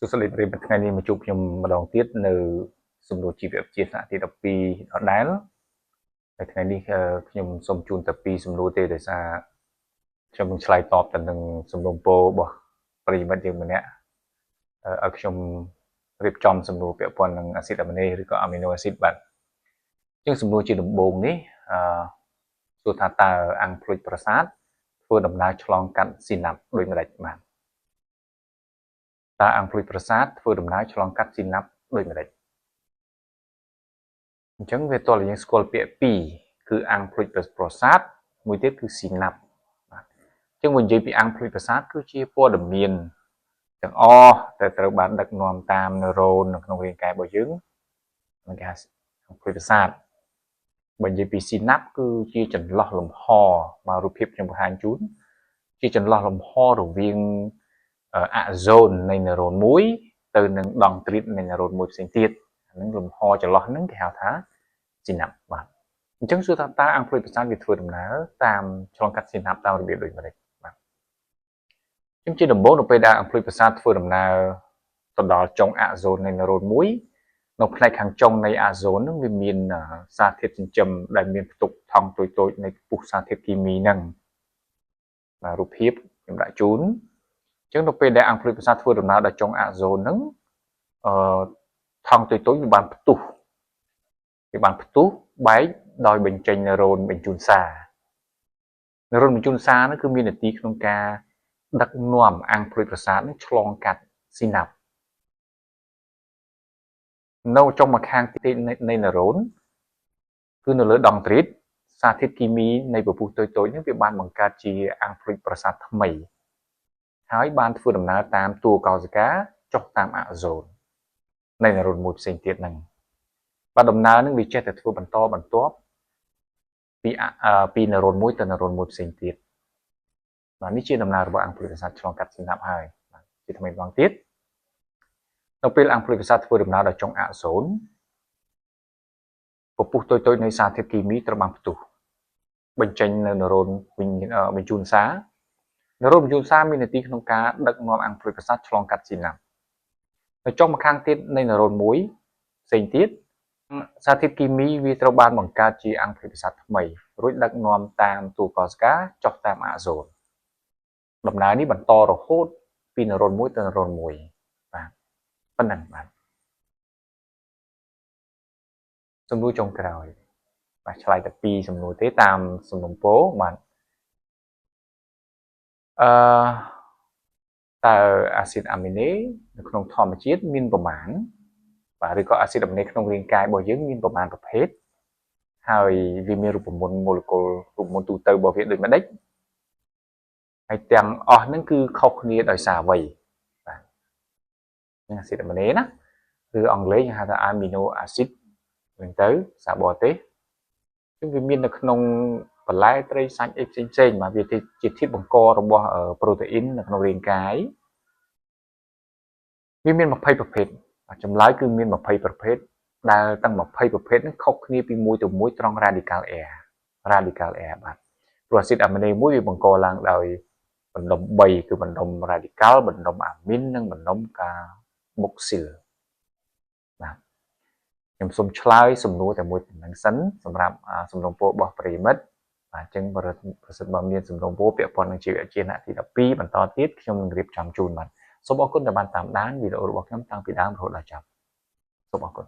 សួស្តីប្រិយមិត្តថ្ងៃនេះមកជួបខ្ញុំម្ដងទៀតនៅសំណួរជីវវិទ្យាថ្នាក់ទី12ដដែលហើយថ្ងៃនេះខ្ញុំសូមជូនតែពីរសំណួរទេដោយសារខ្ញុំនឹងឆ្លើយតបទៅនឹងសំណួរពោរបស់ប្រិយមិត្តយើងម្នាក់ឲ្យខ្ញុំរៀបចំសំណួរពាក់ព័ន្ធនឹងអាស៊ីតអាមីណេឬក៏អាមីណូអាស៊ីតបាទអញ្ចឹងសំណួរជាដំបូងនេះសួរថាតើអង្គភ្លុចប្រសាទធ្វើដំណើរឆ្លងកាត់ស៊ីណាប់ដូចម្ដេចបាទតើអង្គភ្លុចប្រសាទធ្វើដំណើរឆ្លងកាត់ស៊ីណាប់ដូចម្ដេចអញ្ចឹងវាតើយើងស្គាល់ពាក្យពីរគឺអង្គភ្លុចប្រសាទមួយទៀតគឺស៊ីណាប់បាទអញ្ចឹងបើនិយាយពីអង្គភ្លុចប្រសាទគឺជាព័ត៌មានទាំងអស់ដែលត្រូវបានដឹកនាំតាមណឺរ៉ូននៅក្នុងរាងកាយរបស់យើងនឹងគេហៅអង្គភ្លុចប្រសាទបើនិយាយពីស៊ីណាប់គឺជាចន្លោះលំហមករូបភាពខ្ញុំបង្ហាញជូនជាចន្លោះលំហរវាងអាហ្សូននៃណឺរ៉ូនមួយទៅនឹងដង់ទ្រីតនៃណឺរ៉ូនមួយផ្សេងទៀតអានឹងលំហចន្លោះហ្នឹងគេហៅថាស៊ីណាប់បាទអញ្ចឹងសួរថាតើអង្គភ្លុចប្រសាទវាធ្វើដំណើរតាមឆ្លងកាត់ស៊ីណាប់តាមរបៀបដូចម្ដេចបាទអញ្ចឹងជាដំបូងនៅពេលដែលអង្គភ្លុចប្រសាទធ្វើដំណើរទៅដល់ចុងអាហ្សូននៃណឺរ៉ូនមួយនៅផ្នែកខាងចុងនៃអាហ្សូនហ្នឹងវាមានសារធាតុចិញ្ចឹមដែលមានផ្ទុកថង់តូចៗនៃពុះសារធាតុគីមីហ្នឹងបាទរូបភាពខ្ញុំដាក់ជូនអញ្ចឹងនៅពេលដែលអង្គភ្លុចប្រសាទធ្វើដំណើរដល់ចុងអាហ្សូនហ្នឹងថង់តូចៗវាបានផ្ទុះបែកដោយបញ្ចេញណឺរ៉ូនបញ្ជូនសារណឺរ៉ូនបញ្ជូនសារហ្នឹងគឺមាននាទីក្នុងការដឹកនាំអង្គភ្លុចប្រសាទហ្នឹងឆ្លងកាត់ស៊ីណាប់នៅចុងម្ខាងទីនៃណឺរ៉ូនគឺនៅលើដង់ទ្រីតសារធាតុគីមីនៃពពុះតូចៗហ្នឹងវាបានបង្កើតជាអង្គភ្លុចប្រសាទថ្មីហើយបានធ្វើដំណើរតាមតួកោសិកាចុះតាមអាហ្សូននៃណឺរ៉ូនមួយផ្សេងទៀតហ្នឹងបាទដំណើរហ្នឹងវាចេះតែធ្វើបន្តបន្ទាប់ពីណឺរ៉ូនមួយទៅណឺរ៉ូនមួយផ្សេងទៀតបាទនេះជាដំណើររបស់អង្គភ្លុចប្រសាទឆ្លងកាត់ស៊ីណាប់ហើយបាទជាថ្មីម្ដងទៀតនៅពេលអង្គភ្លុចប្រសាទធ្វើដំណើរដល់ចុងអាហ្សូនពពុះតូចៗនៃសារធាតុគីមីត្រូវបានផ្ទុះបញ្ចេញនៅណឺរ៉ូនបញ្ជូនសារណឺរ៉ូនបញ្ជូនសារមាននាទីក្នុងការដឹកនាំអង្គភ្លុចប្រសាទឆ្លងកាត់ស៊ីណាប់នៅចុងម្ខាងទៀតនៃណឺរ៉ូនមួយផ្សេងទៀតសារធាតុគីមីវាត្រូវបានបង្កើតជាអង្គភ្លុចប្រសាទថ្មីរួចដឹកនាំតាមតួកោសិកាចុះតាមអាហ្សូនដំណើរនេះបន្តរហូតពីណឺរ៉ូនមួយទៅណឺរ៉ូនមួយបាទប៉ុណ្ណឹងបាទសំណួរចុងក្រោយបាទឆ្លើយតែពីរសំណួរទេតាមសំណុំពោបាទតើអាស៊ីតអាមីណេនៅក្នុងធម្មជាតិមានប្រមាណបាទឬក៏អាស៊ីតអាមីណេក្នុងរាងកាយរបស់យើងមានប្រមាណប្រភេទហើយវាមានរូបមន្តម៉ូលេគុលរូបមន្តទូទៅរបស់វាដូចម្ដេចហើយទាំងអស់ហ្នឹងគឺខុសគ្នាដោយសារអ្វីបាទអាស៊ីតអាមីណេណាឬអង់គ្លេសគេហៅថា amino acid ហ្នឹងទៅសាបរទេសគឺវាមាននៅក្នុងបន្លែត្រីសាច់អីផ្សេងៗបាទវាជាធាតុបង្ករបស់ប្រូតេអ៊ីននៅក្នុងរាងកាយវាមាន20ប្រភេទចម្លើយគឺមាន20ប្រភេទដែលទាំង20ប្រភេទហ្នឹងខុសគ្នាពីមួយទៅមួយត្រង់ radical air បាទព្រោះអាស៊ីតអាមីណេមួយវាបង្កឡើងដោយបណ្ដុំ3គឺបណ្ដុំ radical បណ្ដុំអាមីននិងបណ្ដុំ carboxyl បាទខ្ញុំសូមឆ្លើយសំណួរតែមួយប៉ុណ្្នឹងសិនសម្រាប់សំណុំពររបស់ប្រិយមិត្តបាទអញ្ចឹងប្រសិនបើមានសំណុំពរពាក់ព័ន្ធនឹងជីវវិទ្យាថ្នាក់ទី12បន្តទៀតខ្ញុំនឹងរៀបចំជូនបាទសូមអរគុណដែលបានតាមដានវីដេអូរបស់ខ្ញុំតាំងពីដើមរហូតដល់ចប់សូមអរគុណ